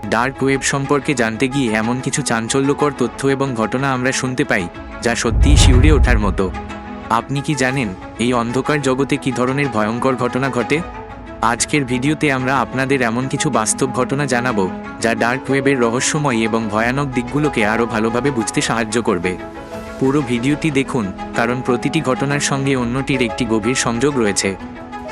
Dark web সম্পর্কে জানতে গিয়ে এমন কিছু চাঞ্চল্যকর তথ্য এবং ঘটনা আমরা শুনতে পাই যা সত্যিই শিউরে ওঠার মতো। আপনি কি জানেন এই অন্ধকার জগতে কী ধরনের ভয়ঙ্কর ঘটনা ঘটে? আজকের ভিডিওতে আমরা আপনাদের এমন কিছু বাস্তব ঘটনা জানাবো যা ডার্ক ওয়েবের রহস্যময় এবং ভয়ানক দিকগুলোকে আরও ভালোভাবে বুঝতে সাহায্য করবে। পুরো ভিডিওটি দেখুন, কারণ প্রতিটি ঘটনার সঙ্গে অন্যটির একটি গভীর সংযোগ রয়েছে।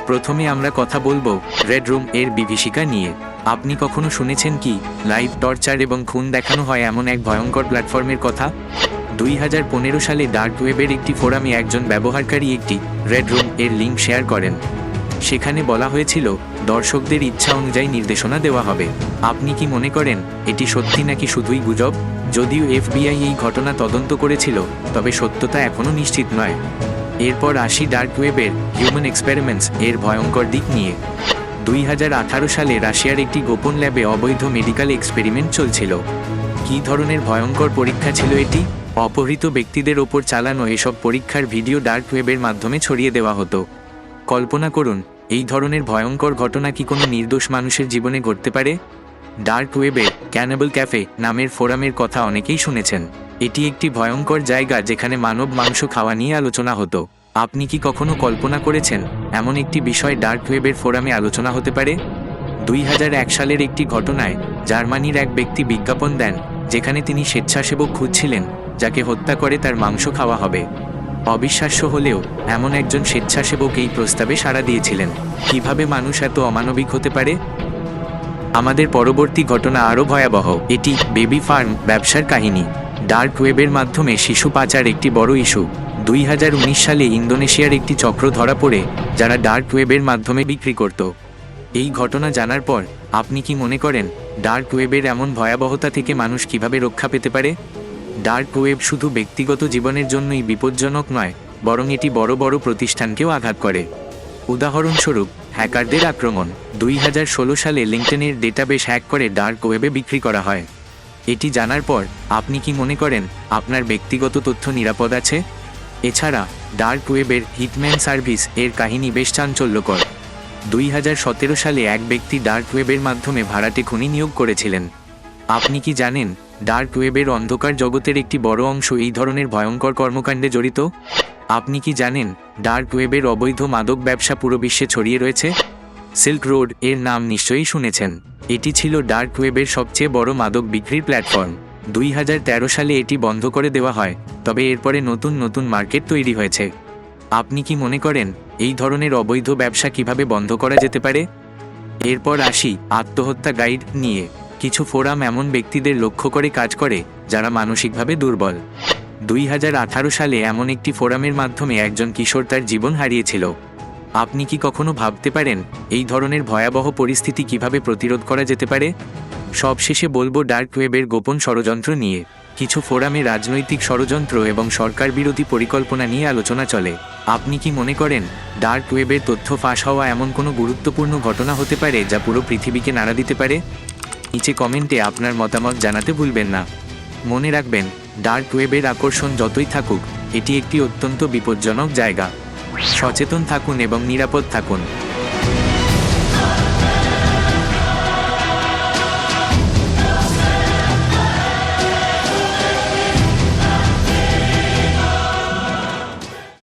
প্রথমে আমরা কথা বলবো রেড রুম এর বিভীষিকা নিয়ে। আপনি কখনো শুনেছেন কি লাইভ টর্চার এবং খুন দেখানো হয় এমন এক ভয়ঙ্কর প্ল্যাটফর্মের কথা? 2015 সালে ডার্ক ওয়েবের একটি ফোরামে একজন ব্যবহারকারী একটি রেড রুম এর লিঙ্ক শেয়ার করেন। সেখানে বলা হয়েছিল দর্শকদের ইচ্ছা অনুযায়ী নির্দেশনা দেওয়া হবে। আপনি কি মনে করেন এটি সত্যি নাকি শুধুই গুজব? যদিও FBI এই ঘটনা তদন্ত করেছিল, তবে সত্যতা এখনও নিশ্চিত নয়। এরপর আসি ডার্ক ওয়েবের হিউম্যান এক্সপেরিমেন্টস এর ভয়ঙ্কর দিক নিয়ে। 2018 সালে রাশিয়ার একটি গোপন ল্যাবে অবৈধ মেডিকেল এক্সপেরিমেন্ট চলছিল। কী ধরনের ভয়ঙ্কর পরীক্ষা ছিল এটি? অপহৃত ব্যক্তিদের ওপর চালানো এসব পরীক্ষার ভিডিও ডার্ক ওয়েবের মাধ্যমে ছড়িয়ে দেওয়া হতো। কল্পনা করুন, এই ধরনের ভয়ঙ্কর ঘটনা কি কোনো নির্দোষ মানুষের জীবনে ঘটতে পারে? ডার্ক ওয়েবের ক্যানিবাল ক্যাফে নামের ফোরামের কথা অনেকেই শুনেছেন। এটি একটি ভয়ঙ্কর জায়গা যেখানে মানব মাংস খাওয়া নিয়ে আলোচনা হতো। আপনি কি কখনো কল্পনা করেছেন এমন একটি বিষয় ডার্ক ওয়েবের ফোরামে আলোচনা হতে পারে? 2001 সালের একটি ঘটনায় জার্মানির এক ব্যক্তি বিজ্ঞাপন দেন যেখানে তিনি স্বেচ্ছাসেবক খুঁজছিলেন যাকে হত্যা করে তার মাংস খাওয়া হবে। অবিশ্বাস্য হলেও এমন একজন স্বেচ্ছাসেবক এই প্রস্তাবে সাড়া দিয়েছিলেন। কিভাবে মানুষ এত অমানবিক হতে পারে? আমাদের পরবর্তী ঘটনা আরও ভয়াবহ। এটি বেবি ফার্ম ব্যবসার কাহিনী। ডার্ক ওয়েবের মাধ্যমে শিশু পাচার একটি বড় ইস্যু। 2019 সালে ইন্দোনেশিয়ার একটি চক্র ধরা পড়ে যারা ডার্ক ওয়েবের মাধ্যমে বিক্রি করত। এই ঘটনা জানার পর আপনি কি মনে করেন ডার্ক ওয়েবের এমন ভয়াবহতা থেকে মানুষ কিভাবে রক্ষা পেতে পারে? ডার্ক ওয়েব শুধু ব্যক্তিগত জীবনের জন্যই বিপজ্জনক নয়, বরং এটি বড় বড় প্রতিষ্ঠানকেও আঘাত করে। উদাহরণস্বরূপ হ্যাকারদের আক্রমণ। 2016 সালে লিঙ্কডইনের ডেটাবেস হ্যাক করে ডার্ক ওয়েবে বিক্রি করা হয়। এটি জানার পর আপনি কি মনে করেন আপনার ব্যক্তিগত তথ্য নিরাপদ আছে? এছাড়া ডার্ক ওয়েবের হিটম্যান সার্ভিস এর কাহিনী বেশ চাঞ্চল্যকর। 2017 সালে এক ব্যক্তি ডার্ক ওয়েবের মাধ্যমে ভাড়াটে খুনি নিয়োগ করেছিলেন। আপনি কি জানেন ডার্ক ওয়েবের অন্ধকার জগতের একটি বড় অংশ এই ধরনের ভয়ঙ্কর কর্মকাণ্ডে জড়িত? আপনি কি জানেন ডার্ক ওয়েবের অবৈধ মাদক ব্যবসা পুরো বিশ্বে ছড়িয়ে রয়েছে? সিল্ক রোড এর নাম নিশ্চয়ই শুনেছেন। এটি ছিল ডার্ক ওয়েবের সবচেয়ে বড় মাদক বিক্রির প্ল্যাটফর্ম। 2013 সালে এটি বন্ধ করে দেওয়া হয়, তবে এরপরে নতুন নতুন মার্কেট তৈরি হয়েছে। আপনি কি মনে করেন এই ধরনের অবৈধ ব্যবসা কিভাবে বন্ধ করা যেতে পারে? এরপর আসি আত্মহত্যা গাইড নিয়ে। কিছু ফোরাম এমন ব্যক্তিদের লক্ষ্য করে কাজ করে যারা মানসিকভাবে দুর্বল। 2018 সালে এমন একটি ফোরামের মাধ্যমে একজন কিশোর তার জীবন হারিয়েছিল। আপনি কি কখনো ভাবতে পারেন এই ধরনের ভয়াবহ পরিস্থিতি কিভাবে প্রতিরোধ করা যেতে পারে? সবশেষে বলবো ডার্ক ওয়েবের গোপন ষড়যন্ত্র নিয়ে। কিছু ফোরামে রাজনৈতিক ষড়যন্ত্র এবং সরকার বিরোধী পরিকল্পনা নিয়ে আলোচনা চলে। আপনি কি মনে করেন ডার্ক ওয়েবের তথ্য ফাঁস হওয়া এমন কোনো গুরুত্বপূর্ণ ঘটনা হতে পারে যা পুরো পৃথিবীকে নাড়া দিতে পারে? নিচে কমেন্টে আপনার মতামত জানাতে ভুলবেন না। মনে রাখবেন, ডার্ক ওয়েবের আকর্ষণ যতই থাকুক, এটি একটি অত্যন্ত বিপজ্জনক জায়গা। সচেতন থাকুন এবং নিরাপদ থাকুন।